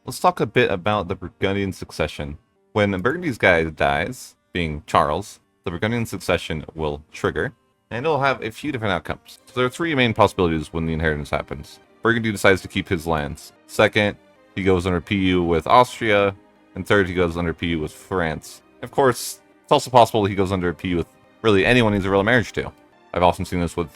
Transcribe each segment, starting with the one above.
let's talk a bit about the Burgundian succession. When Burgundy's guy dies, being Charles, the Burgundian succession will trigger, and it'll have a few different outcomes. So there are three main possibilities when the inheritance happens. Burgundy decides to keep his lands. Second, he goes under PU with Austria, and third, he goes under PU with France. Of course, it's also possible he goes under PU with really anyone he's a real marriage to. I've often seen this with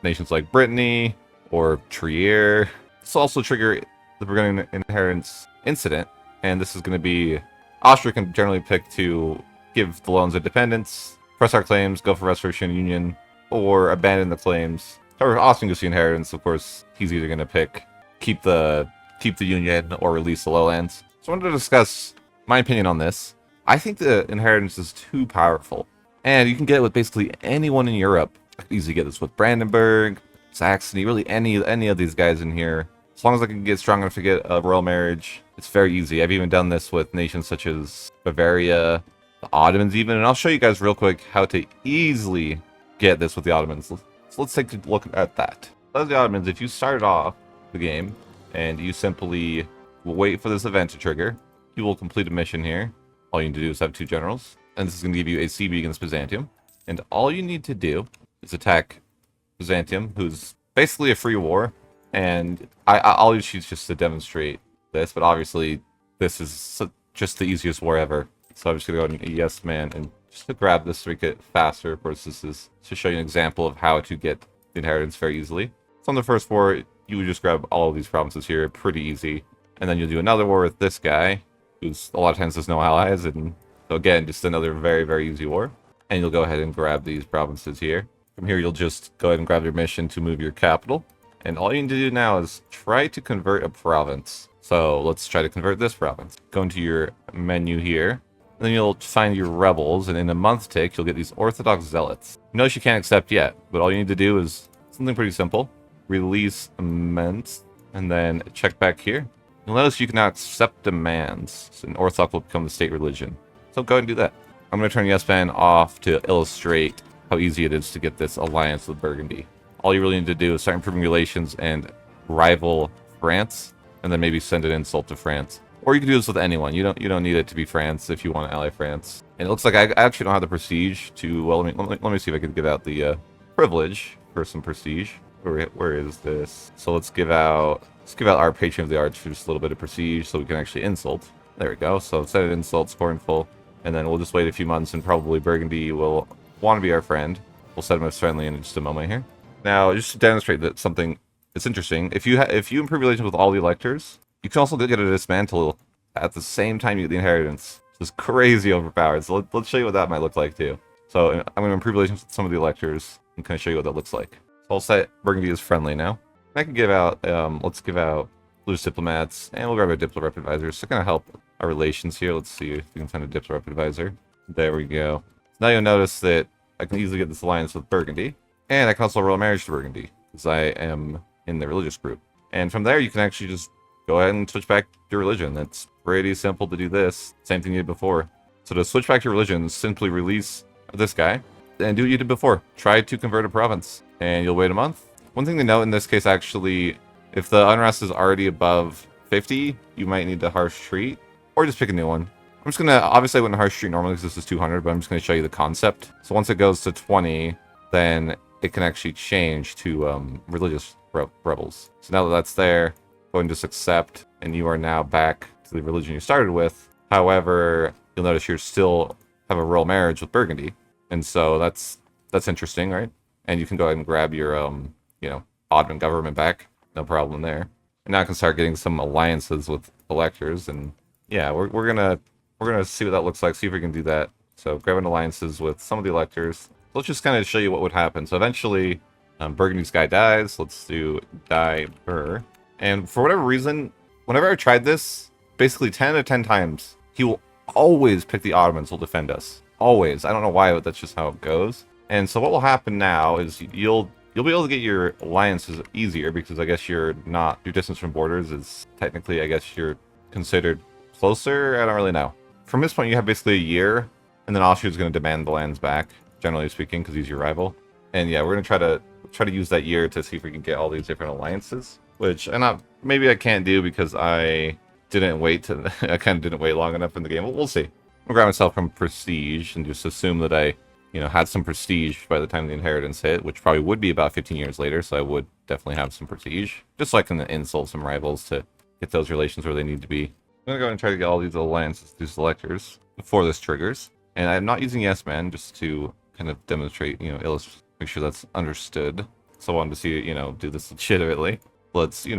nations like Brittany or Trier. This will also trigger the Burgundian inheritance incident, and this is going to be Austria can generally pick to give the loans independence, press our claims, go for restoration union, or abandon the claims. However, Austria gets the inheritance. Of course, he's either going to pick keep the union or release the lowlands. So I wanted to discuss my opinion on this. I think the inheritance is too powerful, and you can get it with basically anyone in Europe. I could easily get this with Brandenburg, Saxony, really any of these guys in here. As long as I can get strong enough to get a royal marriage, it's very easy. I've even done this with nations such as Bavaria, the Ottomans even, and I'll show you guys real quick how to easily get this with the Ottomans. So let's take a look at that. As the Ottomans, if you started off the game and you simply wait for this event to trigger, you will complete a mission here. All you need to do is have 2 generals, and this is going to give you a siege against Byzantium. And all you need to do is attack Byzantium, who's basically a free war. And I'll use sheets just to demonstrate this, but obviously this is just the easiest war ever. So I'm just going to go and yes man, and just to grab this to make it faster. Of course, this is to show you an example of how to get the inheritance very easily. So on the first war, you would just grab all of these provinces here, pretty easy. And then you'll do another war with this guy, who's a lot of times has no allies, and so again, just another very, very easy war. And you'll go ahead and grab these provinces here. From here, you'll just go ahead and grab your mission to move your capital. And all you need to do now is try to convert a province. So let's try to convert this province. Go into your menu here, and then you'll find your rebels, and in a month tick, you'll get these Orthodox Zealots. Notice you can't accept yet, but all you need to do is something pretty simple. Release immense, and then check back here. You'll notice you can now accept demands, so an Orthodox will become the state religion. So go ahead and do that. I'm going to turn yes ban off to illustrate how easy it is to get this alliance with Burgundy. All you really need to do is start improving relations and rival France, and then maybe send an insult to France. Or you can do this with anyone. You don't need it to be France if you want to ally France. And it looks like I actually don't have the prestige to. Well, let me see if I can give out the privilege for some prestige. Where is this? So let's give out our patron of the arts for just a little bit of prestige, so we can actually insult. There we go. So set an insult, scornful, and then we'll just wait a few months, and probably Burgundy will want to be our friend. We'll set him as friendly in just a moment here. Now, just to demonstrate that something is interesting, if you improve relations with all the electors, you can also get a dismantle at the same time you get the inheritance. It's crazy overpowered. So let's show you what that might look like too. So I'm going to improve relations with some of the electors and kind of show you what that looks like. So I'll set Burgundy as friendly now. I can give out, let's give out loose diplomats, and we'll grab a diplo rep advisor to kind of help our relations here. Let's see if we can find a diplo rep advisor. There we go. Now you'll notice that I can easily get this alliance with Burgundy. And I can also roll a marriage to Burgundy, because I am in the religious group. And from there, you can actually just go ahead and switch back to religion. It's pretty simple to do this. Same thing you did before. So to switch back to religion, simply release this guy, and do what you did before. Try to convert a province, and you'll wait a month. One thing to note in this case, actually, if the unrest is already above 50, you might need to harsh treat, or just pick a new one. I'm just going to, obviously I wouldn't harsh treat normally because this is 200, but I'm just going to show you the concept. So once it goes to 20, then it can actually change to religious rebels. So now that that's there, go and just accept, and you are now back to the religion you started with. However, you'll notice you still have a royal marriage with Burgundy, and so that's interesting, right? And you can go ahead and grab your Ottoman government back, no problem there. And now I can start getting some alliances with electors, and yeah, we're gonna see what that looks like. See if we can do that. So grabbing alliances with some of the electors. Let's just kind of show you what would happen. So eventually, Burgundy's guy dies. Let's do die Bur. And for whatever reason, whenever I tried this, basically 10 out of 10 times, he will always pick the Ottomans will defend us. Always. I don't know why, but that's just how it goes. And so what will happen now is you'll be able to get your alliances easier, because I guess your distance from borders is technically, I guess you're considered closer. I don't really know. From this point, you have basically a year, and then Austria's going to demand the lands back, generally speaking, because he's your rival. And yeah, we're going to try to use that year to see if we can get all these different alliances, which maybe I can't do because I didn't wait to, I kind of didn't wait long enough in the game. We'll see. I'll grab myself from prestige and just assume that I, had some prestige by the time the inheritance hit, which probably would be about 15 years later, so I would definitely have some prestige. Just so I can insult some rivals to get those relations where they need to be. I'm gonna go and try to get all these alliances through selectors before this triggers. And I'm not using Yes Man, just to kind of demonstrate, make sure that's understood. So I wanted to see, do this legitimately. Let's, you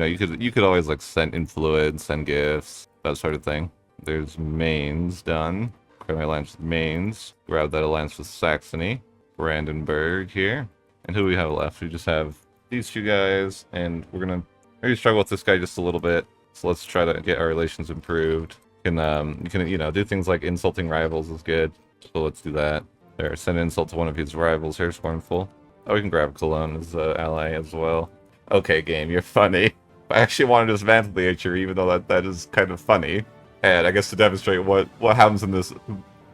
could always like send influence, send gifts, that sort of thing. There's Mainz done. Grab my alliance with Mainz. Grab that alliance with Saxony. Brandenburg here. And who do we have left? We just have these two guys, and we're gonna maybe struggle with this guy just a little bit. So let's try to get our relations improved. You can do things like insulting rivals is good. So let's do that. There, send an insult to one of his rivals here, Scornful. Oh, we can grab Cologne as an ally as well. Okay, game, you're funny. I actually wanted to dismantle the HRE, even though that is kind of funny. And I guess to demonstrate what happens in this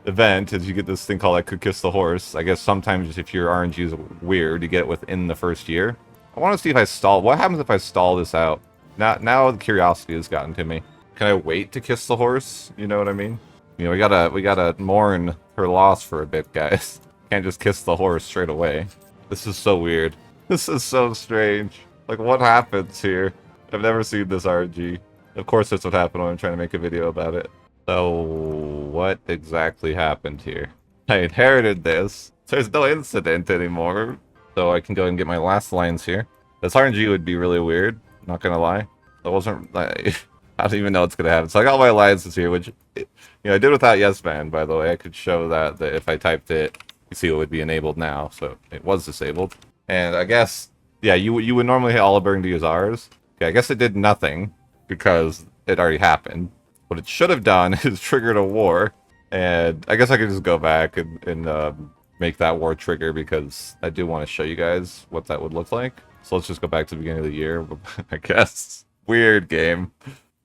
event is you get this thing called I Could Kiss the Horse. I guess sometimes if your RNG is weird, you get it within the first year. I want to see if I stall. What happens if I stall this out? Now the curiosity has gotten to me. Can I wait to kiss the horse? You know what I mean? We gotta mourn her loss for a bit, guys. Can't just kiss the horse straight away. This is so weird. This is so strange. Like, what happens here? I've never seen this RNG. Of course that's what happened when I'm trying to make a video about it. So, what exactly happened here? I inherited this. So there's no incident anymore. So I can go and get my last lines here. This RNG would be really weird, not gonna lie. That wasn't... I don't even know what's gonna happen. So I got my alliances here, which... I did without Yes Man, by the way. I could show that if I typed it, you see it would be enabled now. So it was disabled. And I guess... Yeah, you would normally hit all of Burgundy as ours. Okay, I guess it did nothing, because it already happened. What it should have done is triggered a war, and I guess I could just go back and make that war trigger, because I do want to show you guys what that would look like. So let's just go back to the beginning of the year, I guess. Weird game.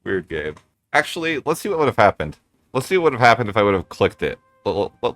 Weird game. Actually, let's see what would have happened. Let's see what would have happened if I would have clicked it.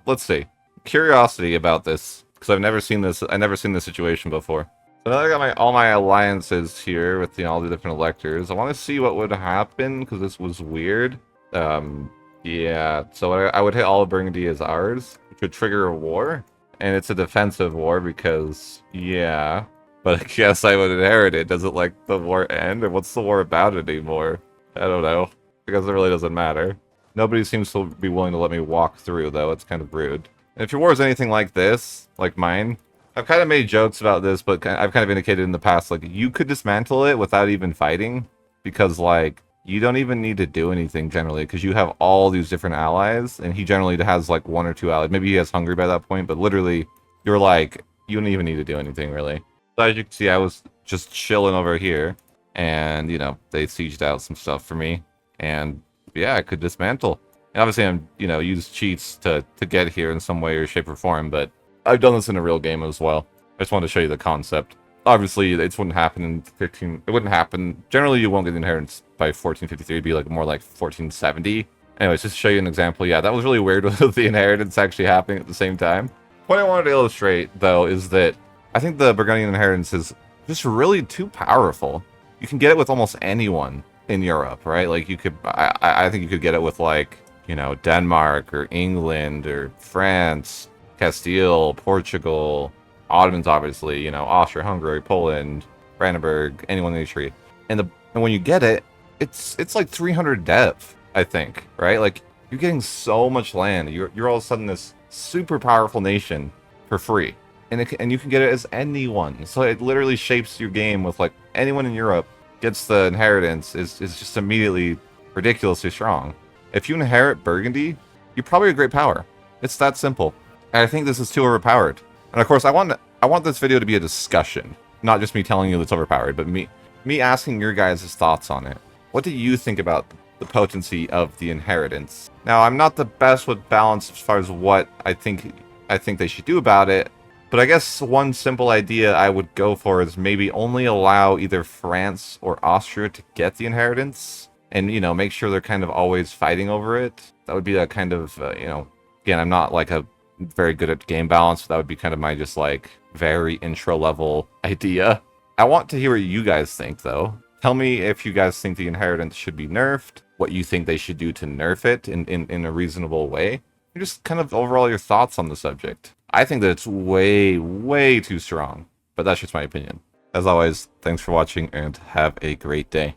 Let's see. Curiosity about this, because I've never seen this. I've never seen this situation before. So now I got all my alliances here with all the different electors. I want to see what would happen, because this was weird. Yeah, so I would hit all of Burgundy as ours, which would trigger a war. And it's a defensive war because, yeah. But I guess I would inherit it. Does it like the war end? Or what's the war about anymore? I don't know. Because it really doesn't matter. Nobody seems to be willing to let me walk through, though. It's kind of rude. And if your war is anything like this, like mine, I've kind of made jokes about this, but I've kind of indicated in the past, like, you could dismantle it without even fighting. Because, like, you don't even need to do anything, generally, because you have all these different allies, and he generally has, like, 1 or 2 allies. Maybe he has Hungary by that point, but literally, you're like, you don't even need to do anything, really. So as you can see, I was just chilling over here, and, they sieged out some stuff for me, and, yeah, I could dismantle. And obviously, I'm, use cheats to get here in some way or shape or form, but I've done this in a real game as well. I just wanted to show you the concept. Obviously, it wouldn't happen in 15... It wouldn't happen... Generally, you won't get the inheritance by 1453. It'd be like more like 1470. Anyways, just to show you an example. Yeah, that was really weird with the inheritance actually happening at the same time. What I wanted to illustrate, though, is that I think the Burgundian inheritance is just really too powerful. You can get it with almost anyone in Europe, right? Like, you could... I think you could get it with, like, Denmark or England or France... Castile, Portugal, Ottomans, obviously, Austria, Hungary, Poland, Brandenburg, anyone in the tree. And when you get it, it's like 300 dev, I think, right? Like, you're getting so much land. You're all of a sudden this super powerful nation for free. And you can get it as anyone. So it literally shapes your game with, like, anyone in Europe gets the inheritance is just immediately ridiculously strong. If you inherit Burgundy, you're probably a great power. It's that simple. And I think this is too overpowered. And of course, I want this video to be a discussion, not just me telling you it's overpowered, but me asking your guys' thoughts on it. What do you think about the potency of the inheritance? Now, I'm not the best with balance as far as what I think they should do about it, but I guess one simple idea I would go for is maybe only allow either France or Austria to get the inheritance, and make sure they're kind of always fighting over it. That would be a kind of again, I'm not like a very good at game balance, so that would be kind of my just like very intro level idea. I want to hear what you guys think, though. Tell me if you guys think the inheritance should be nerfed, what you think they should do to nerf it in a reasonable way, and just kind of overall your thoughts on the subject. I think that it's way, way too strong, but that's just my opinion. As always, thanks for watching and have a great day.